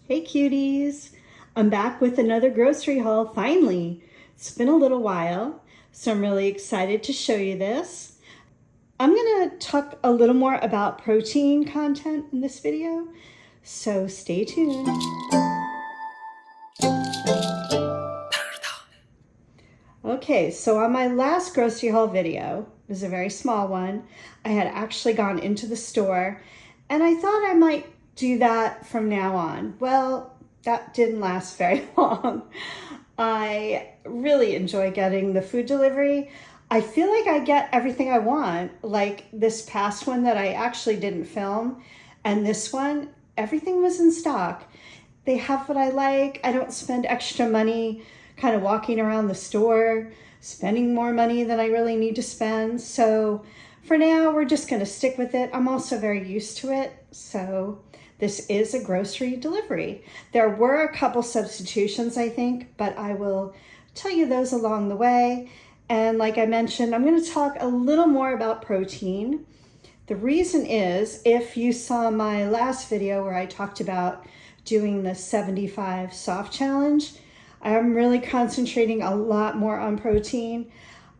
Hey cuties, I'm back with another grocery haul finally. It's been a little while, so I'm really excited to show you this. I'm gonna talk a little more about protein content in this video, so stay tuned. Okay, so on my last grocery haul video, it was a very small one, I had actually gone into the store and I thought I might do that from now on. Well, that didn't last very long. I really enjoy getting the food delivery. I feel like I get everything I want, like this past one that I actually didn't film, and this one, everything was in stock. They have what I like. I don't spend extra money kind of walking around the store, spending more money than I really need to spend. So for now, we're just going to stick with it. I'm also very used to it. So this is a grocery delivery. There were a couple substitutions, I think, but I will tell you those along the way. And like I mentioned, I'm going to talk a little more about protein. The reason is, if you saw my last video where I talked about doing the 75 soft challenge, I'm really concentrating a lot more on protein.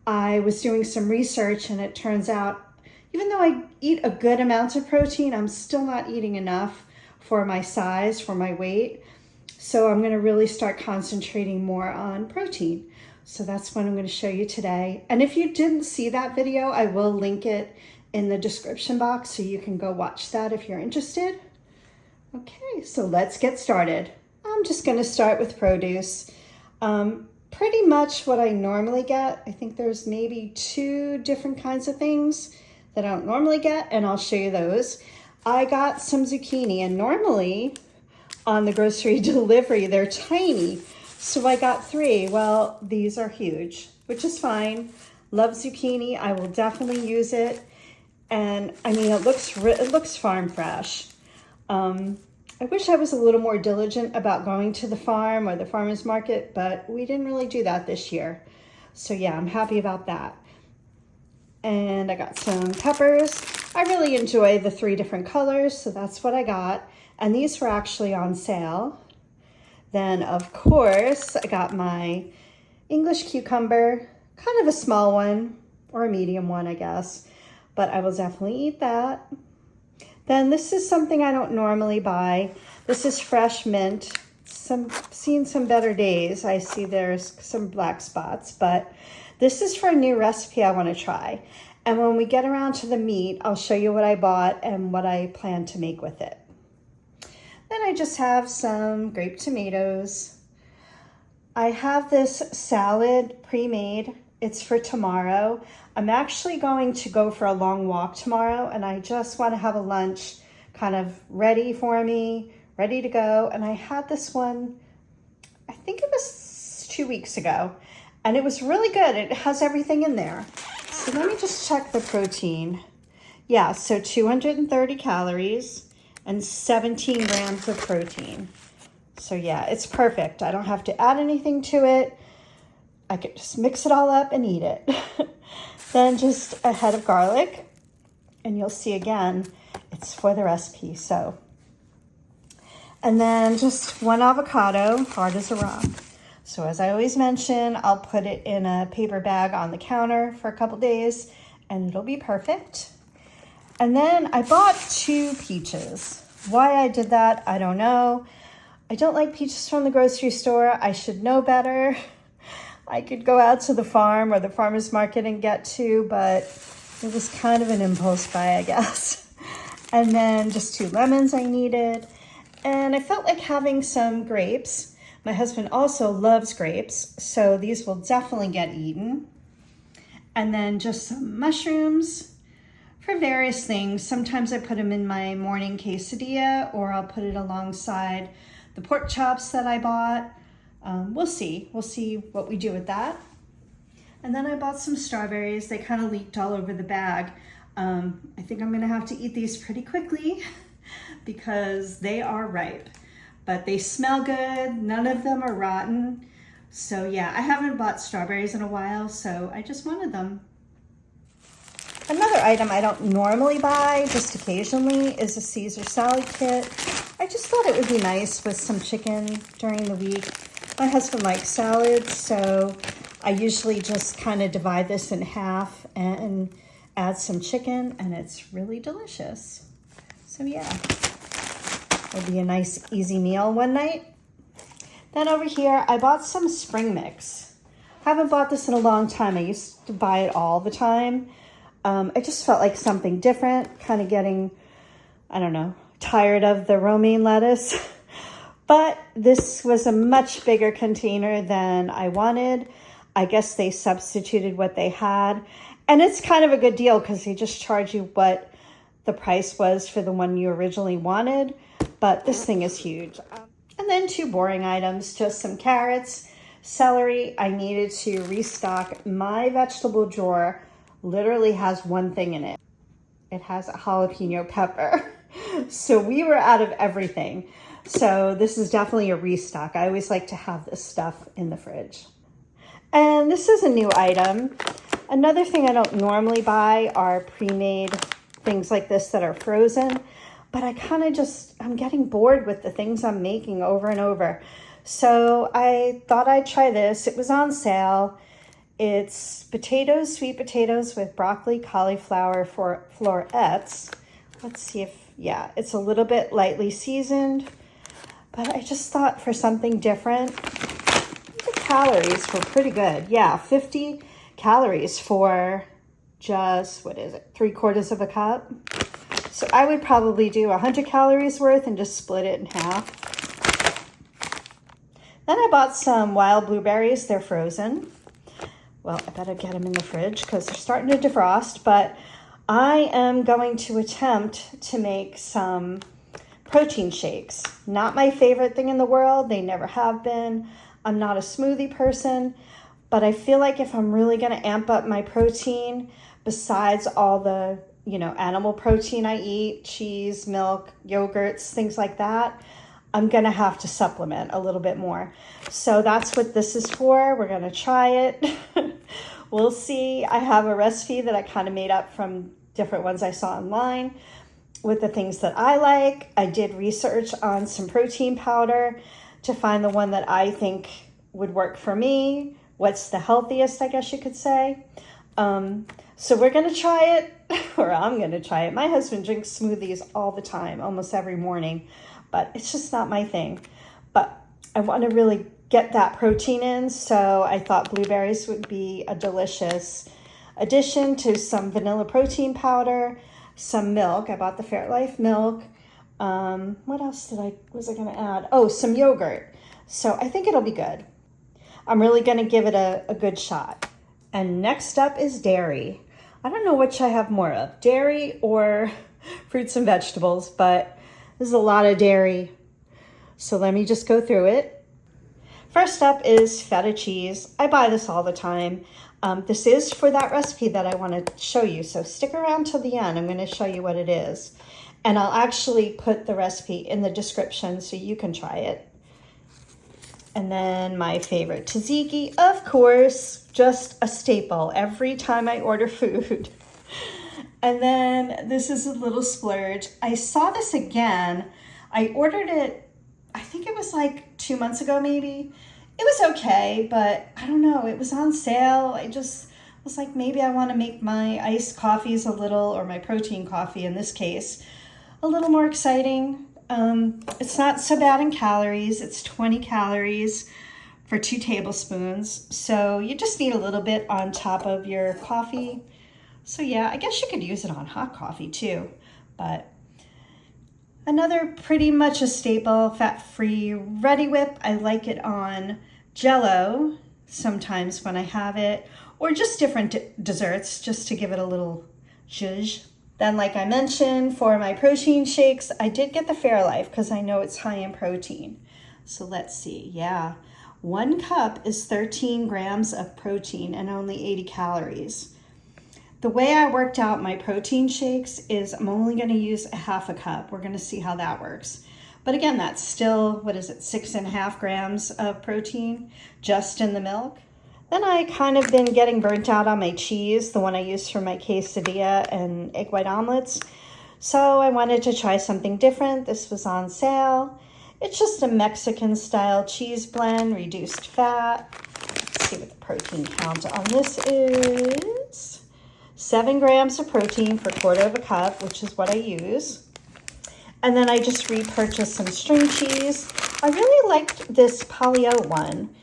I was doing some research and it turns out, even though I eat a good amount of protein, I'm still not eating enough for my size, for my weight. So I'm gonna really start concentrating more on protein. So that's what I'm gonna show you today. And if you didn't see that video, I will link it in the description box so you can go watch that if you're interested. Okay, so let's get started. I'm just gonna start with produce. Pretty much what I normally get. I think there's maybe 2 different kinds of things that I don't normally get, and I'll show you those. I got some zucchini, and normally on the grocery delivery, they're tiny. So I got 3. Well, these are huge, which is fine. Love zucchini. I will definitely use it. And I mean, it looks farm fresh. I wish I was a little more diligent about going to the farm or the farmer's market, but we didn't really do that this year. So yeah, I'm happy about that. And I got some peppers. I really enjoy the 3 different colors, so that's what I got. And these were actually on sale. Then of course, I got my English cucumber, kind of a small one, or a medium one, I guess. But I will definitely eat that. Then this is something I don't normally buy. This is fresh mint. Seen some better days. I see there's some black spots, but this is for a new recipe I want to try. And when we get around to the meat, I'll show you what I bought and what I plan to make with it. Then I just have some grape tomatoes. I have this salad pre-made. It's for tomorrow. I'm actually going to go for a long walk tomorrow, and I just want to have a lunch kind of ready for me, ready to go. And I had this one, I think it was 2 weeks ago, and it was really good. It has everything in there. So let me just check the protein. Yeah, so 230 calories and 17 grams of protein. So yeah, it's perfect. I don't have to add anything to it. I could just mix it all up and eat it. Then just a head of garlic, and you'll see again, it's for the recipe, so. And then just 1 avocado, hard as a rock. So as I always mention, I'll put it in a paper bag on the counter for a couple days, and it'll be perfect. And then I bought 2 peaches. Why I did that, I don't know. I don't like peaches from the grocery store. I should know better. I could go out to the farm or the farmer's market and get 2, but it was kind of an impulse buy, I guess. And then just 2 lemons I needed. And I felt like having some grapes. My husband also loves grapes, so these will definitely get eaten. And then just some mushrooms for various things. Sometimes I put them in my morning quesadilla, or I'll put it alongside the pork chops that I bought. We'll see what we do with that. And then I bought some strawberries. They kind of leaked all over the bag. I think I'm gonna have to eat these pretty quickly because they are ripe, but they smell good. None of them are rotten. So yeah, I haven't bought strawberries in a while, so I just wanted them. Another item I don't normally buy, just occasionally, is a Caesar salad kit. I just thought it would be nice with some chicken during the week. My husband likes salads, so I usually just kind of divide this in half and add some chicken, and it's really delicious. So yeah, it'll be a nice easy meal one night. Then over here, I bought some spring mix. Haven't bought this in a long time. I used to buy it all the time. I just felt like something different, kind of getting, I don't know, tired of the romaine lettuce. But this was a much bigger container than I wanted. I guess they substituted what they had. And it's kind of a good deal because they just charge you what the price was for the one you originally wanted. But this thing is huge. And then 2 boring items, just some carrots, celery. I needed to restock. My vegetable drawer literally has one thing in it. It has a jalapeno pepper. So we were out of everything. So this is definitely a restock. I always like to have this stuff in the fridge. And this is a new item. Another thing I don't normally buy are pre-made things like this that are frozen. But I kind of I'm getting bored with the things I'm making over and over. So I thought I'd try this. It was on sale. It's potatoes, sweet potatoes with broccoli, cauliflower, florets. Let's see if, yeah, it's a little bit lightly seasoned. But I just thought for something different, the calories were pretty good. Yeah, 50 calories for just, 3/4 of a cup. So I would probably do 100 calories worth and just split it in half. Then I bought some wild blueberries. They're frozen. Well, I better get them in the fridge because they're starting to defrost. But I am going to attempt to make some protein shakes. Not my favorite thing in the world. They never have been. I'm not a smoothie person. But I feel like if I'm really going to amp up my protein, besides all the animal protein I eat, cheese, milk, yogurts, things like that, I'm going to have to supplement a little bit more. So that's what this is for. We're going to try it. We'll see. I have a recipe that I kind of made up from different ones I saw online with the things that I like. I did research on some protein powder to find the one that I think would work for me. What's the healthiest, I guess you could say. So we're going to try it, or I'm going to try it. My husband drinks smoothies all the time, almost every morning, but it's just not my thing. But I want to really get that protein in, so I thought blueberries would be a delicious addition to some vanilla protein powder, some milk. I bought the Fairlife milk. What else was I going to add? Oh, some yogurt. So I think it'll be good. I'm really going to give it a good shot. And next up is dairy. I don't know which I have more of, dairy or fruits and vegetables, but there's a lot of dairy. So let me just go through it. First up is feta cheese. I buy this all the time. This is for that recipe that I want to show you. So stick around till the end. I'm going to show you what it is. And I'll actually put the recipe in the description so you can try it. And then my favorite, tzatziki, of course, just a staple every time I order food. And then this is a little splurge. I saw this again. I ordered it, I think it was like 2 months ago maybe. It was okay, but I don't know, it was on sale. I just was like, maybe I want to make my iced coffees a little, or my protein coffee in this case, a little more exciting. It's not so bad in calories. It's 20 calories for 2 tablespoons. So you just need a little bit on top of your coffee. So yeah, I guess you could use it on hot coffee too. But another pretty much a staple, fat-free Reddi-wip. I like it on Jell-O sometimes when I have it, or just different desserts just to give it a little zhuzh. Then, like I mentioned, for my protein shakes, I did get the Fairlife because I know it's high in protein. So let's see. Yeah, 1 cup is 13 grams of protein and only 80 calories. The way I worked out my protein shakes is I'm only going to use a 1/2 cup. We're going to see how that works. But again, that's still, 6.5 grams of protein just in the milk. Then I kind of been getting burnt out on my cheese, the one I use for my quesadilla and egg white omelets. So I wanted to try something different. This was on sale. It's just a Mexican style cheese blend, reduced fat. Let's see what the protein count on this is. 7 grams of protein for 1/4 of a cup, which is what I use. And then I just repurchased some string cheese. I really liked this Polly-O one.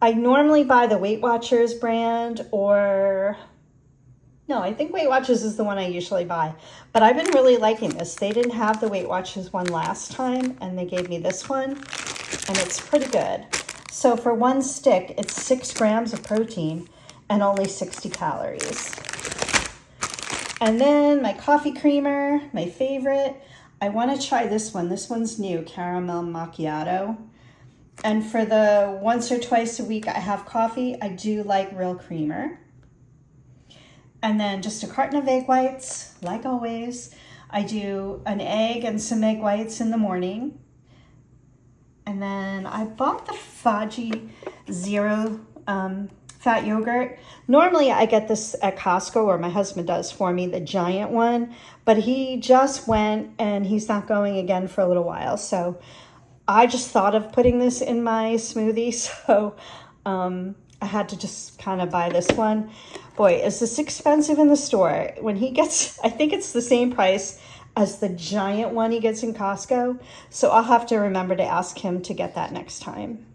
I normally buy the Weight Watchers brand, or no, I think Weight Watchers is the one I usually buy. But I've been really liking this. They didn't have the Weight Watchers one last time, and they gave me this one, and it's pretty good. So for one stick, it's 6 grams of protein and only 60 calories. And then my coffee creamer, my favorite. I want to try this one. This one's new, caramel macchiato. And for the once or twice a week I have coffee, I do like real creamer. And then just a carton of egg whites, like always. I do an egg and some egg whites in the morning. And then I bought the Faggi Zero fat yogurt. Normally I get this at Costco, or my husband does for me, the giant one. But he just went and he's not going again for a little while. So I just thought of putting this in my smoothie, so I had to just kind of buy this one. Boy, is this expensive in the store. When he gets, I think it's the same price as the giant one he gets in Costco, so I'll have to remember to ask him to get that next time.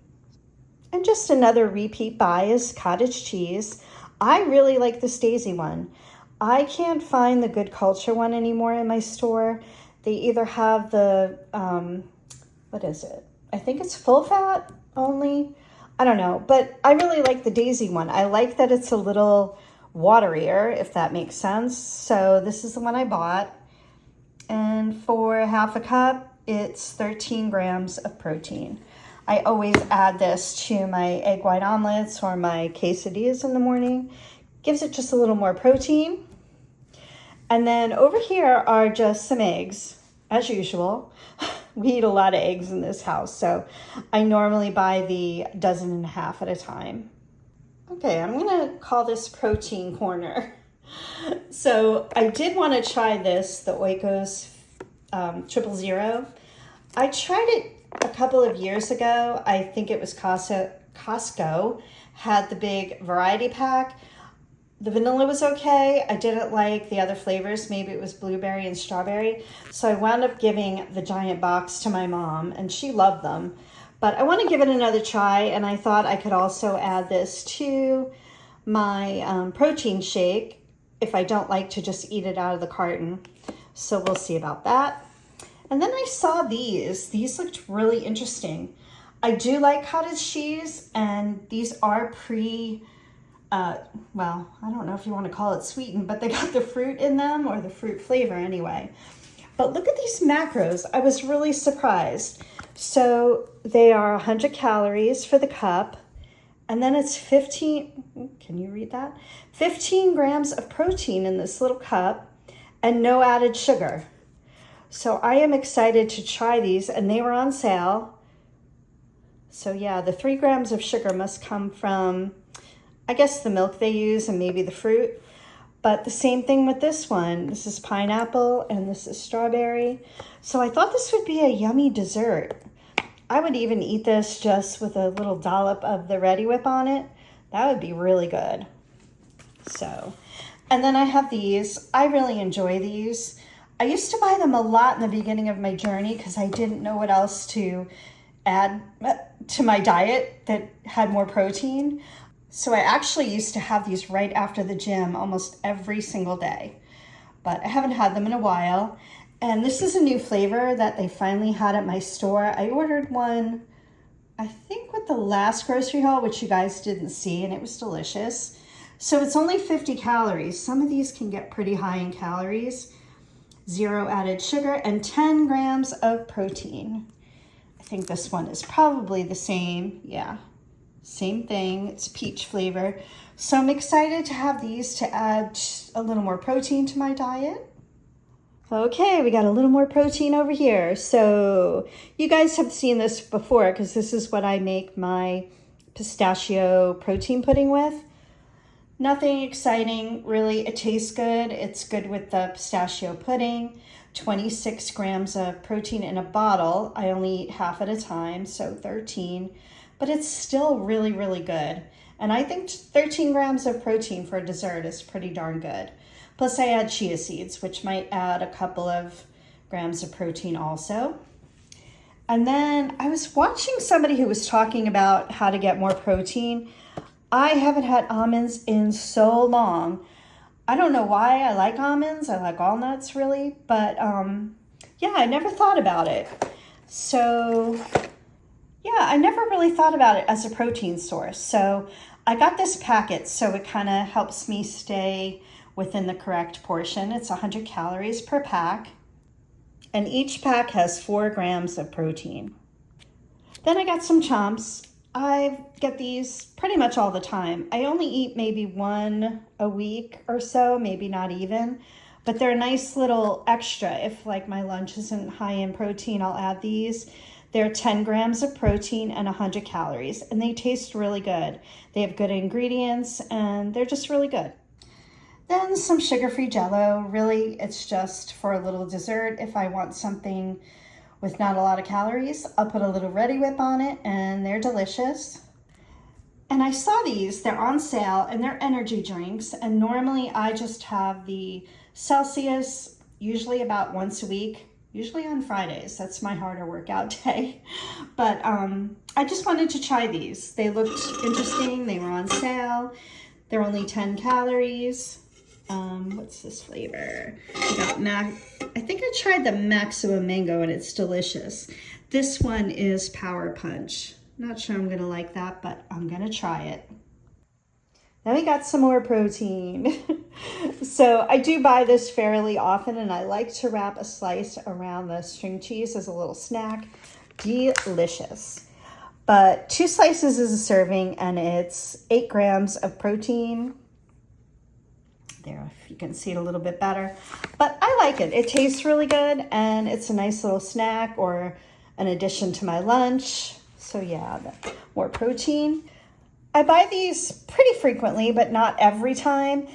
And just another repeat buy is cottage cheese. I really like this Daisy one. I can't find the Good Culture one anymore in my store. They either have the what is it? I think it's full fat only. I don't know, but I really like the Daisy one. I like that it's a little waterier, if that makes sense. So this is the one I bought. And for 1/2 a cup, it's 13 grams of protein. I always add this to my egg white omelets or my quesadillas in the morning. Gives it just a little more protein. And then over here are just some eggs, as usual. We eat a lot of eggs in this house, so I normally buy the 1.5 dozen at a time. Okay, I'm gonna call this protein corner. So I did want to try this, the Oikos 000. I tried it a couple of years ago. I think it was Costco had the big variety pack. The vanilla was okay. I didn't like the other flavors. Maybe it was blueberry and strawberry. So I wound up giving the giant box to my mom, and she loved them. But I want to give it another try, and I thought I could also add this to my protein shake if I don't like to just eat it out of the carton. So we'll see about that. And then I saw these. These looked really interesting. I do like cottage cheese, and these are well, I don't know if you want to call it sweetened, but they got the fruit in them, or the fruit flavor anyway. But look at these macros. I was really surprised. So they are 100 calories for the cup, and then it's 15, can you read that? 15 grams of protein in this little cup and no added sugar. So I am excited to try these, and they were on sale. So yeah, the 3 grams of sugar must come from, I guess, the milk they use and maybe the fruit. But the same thing with this one. This is pineapple and this is strawberry. So I thought this would be a yummy dessert. I would even eat this just with a little dollop of the Reddi-wip on it. That would be really good. So, and then I have these. I really enjoy these. I used to buy them a lot in the beginning of my journey because I didn't know what else to add to my diet that had more protein. So I actually used to have these right after the gym almost every single day, but I haven't had them in a while. And this is a new flavor that they finally had at my store. I ordered one, I think with the last grocery haul, which you guys didn't see, and it was delicious. So it's only 50 calories. Some of these can get pretty high in calories. 0 added sugar and 10 grams of protein. I think this one is probably the same. Yeah. Same thing, it's peach flavor. So I'm excited to have these to add a little more protein to my diet. Okay, we got a little more protein over here. So you guys have seen this before because this is what I make my pistachio protein pudding with. Nothing exciting, really. It tastes good. It's good with the pistachio pudding. 26 grams of protein in a bottle. I only eat half at a time, so 13, but it's still really, really good. And I think 13 grams of protein for a dessert is pretty darn good. Plus I add chia seeds, which might add a couple of grams of protein also. And then I was watching somebody who was talking about how to get more protein. I haven't had almonds in so long. I don't know why I like almonds. I like all nuts really, but yeah, I never thought about it. So yeah, I never really thought about it as a protein source. So I got this packet, so it kind of helps me stay within the correct portion. It's 100 calories per pack, and each pack has 4 grams of protein. Then I got some Chomps. I get these pretty much all the time. I only eat maybe one a week or so, maybe not even, but they're a nice little extra. If like my lunch isn't high in protein, I'll add these. They're 10 grams of protein and 100 calories, and they taste really good. They have good ingredients, and they're just really good. Then some sugar-free Jell-O. Really, it's just for a little dessert. If I want something with not a lot of calories, I'll put a little Reddi-wip on it, and they're delicious. And I saw these, they're on sale, and they're energy drinks, and normally I just have the Celsius, usually about once a week, usually on Fridays. That's my harder workout day. But I just wanted to try these. They looked interesting, they were on sale. They're only 10 calories. What's this flavor? I got I think I tried the Maximum Mango and it's delicious. This one is Power Punch. Not sure I'm gonna like that, but I'm gonna try it. Then we got some more protein. So I do buy this fairly often, and I like to wrap a slice around the string cheese as a little snack. Delicious. But 2 slices is a serving, and it's 8 grams of protein. There, if you can see it a little bit better. But I like it. It tastes really good, and it's a nice little snack or an addition to my lunch. So yeah, more protein. I buy these pretty frequently, but not every time.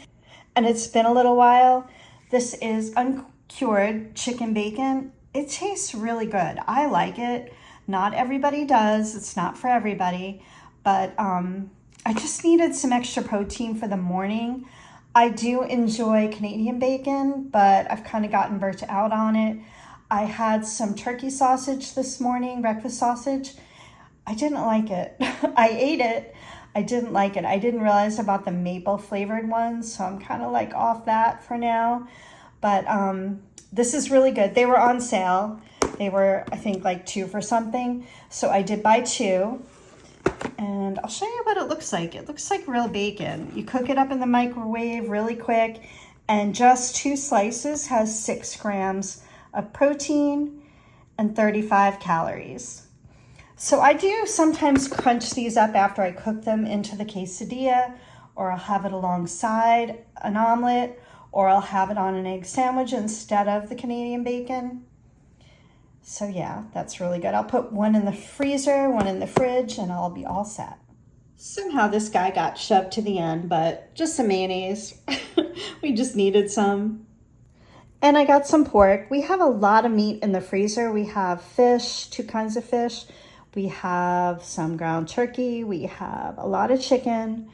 And it's been a little while. This is uncured chicken bacon. It tastes really good. I like it. Not everybody does. It's not for everybody. But I just needed some extra protein for the morning. I do enjoy Canadian bacon, but I've kind of gotten burnt out on it. I had some turkey sausage this morning, breakfast sausage. I didn't like it. I ate it. I didn't like it. I didn't realize about the maple flavored ones, so I'm kind of like off that for now. But this is really good. They were on sale. They were, I think, like 2 for something. So I did buy 2. And I'll show you what it looks like. It looks like real bacon. You cook it up in the microwave really quick, and just 2 slices has 6 grams of protein and 35 calories. So I do sometimes crunch these up after I cook them into the quesadilla, or I'll have it alongside an omelet, or I'll have it on an egg sandwich instead of the Canadian bacon. So yeah, that's really good. I'll put one in the freezer, one in the fridge, and I'll be all set. Somehow this guy got shoved to the end, but just some mayonnaise. We just needed some. And I got some pork. We have a lot of meat in the freezer. We have fish, 2 kinds of fish. We have some ground turkey. We have a lot of chicken.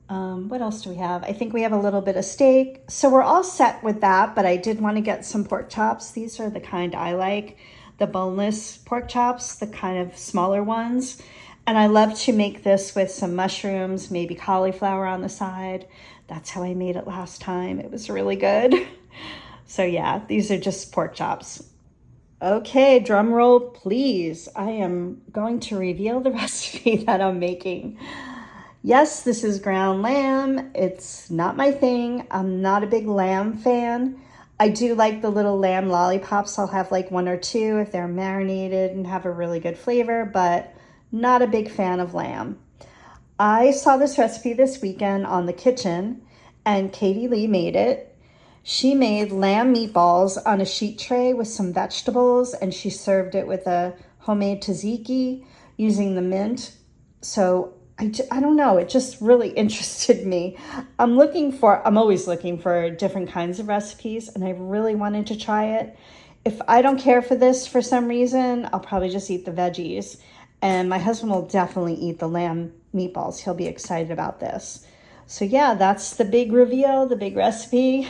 What else do we have? I think we have a little bit of steak. So we're all set with that, but I did want to get some pork chops. These are the kind I like, the boneless pork chops, the kind of smaller ones. And I love to make this with some mushrooms, maybe cauliflower on the side. That's how I made it last time. It was really good. So yeah, these are just pork chops. Okay, drum roll, please. I am going to reveal the recipe that I'm making. Yes, this is ground lamb. It's not my thing. I'm not a big lamb fan. I do like the little lamb lollipops. I'll have like 1 or 2 if they're marinated and have a really good flavor, but not a big fan of lamb. I saw this recipe this weekend on The Kitchen, and Katie Lee made it. She made lamb meatballs on a sheet tray with some vegetables, and she served it with a homemade tzatziki using the mint. So I don't know, it just really interested me. I'm always looking for different kinds of recipes, and I really wanted to try it. If I don't care for this for some reason, I'll probably just eat the veggies. And my husband will definitely eat the lamb meatballs. He'll be excited about this. So yeah, that's the big reveal, the big recipe.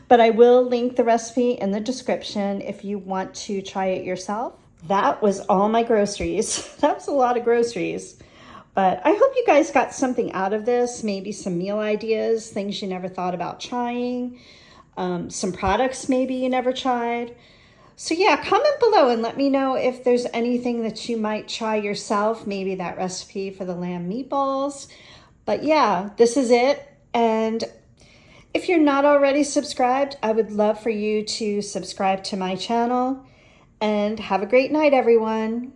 But I will link the recipe in the description if you want to try it yourself. That was all my groceries. That was a lot of groceries. But I hope you guys got something out of this, maybe some meal ideas, things you never thought about trying, some products maybe you never tried. So yeah, comment below and let me know if there's anything that you might try yourself, maybe that recipe for the lamb meatballs. But yeah, this is it. And if you're not already subscribed, I would love for you to subscribe to my channel. And have a great night, everyone.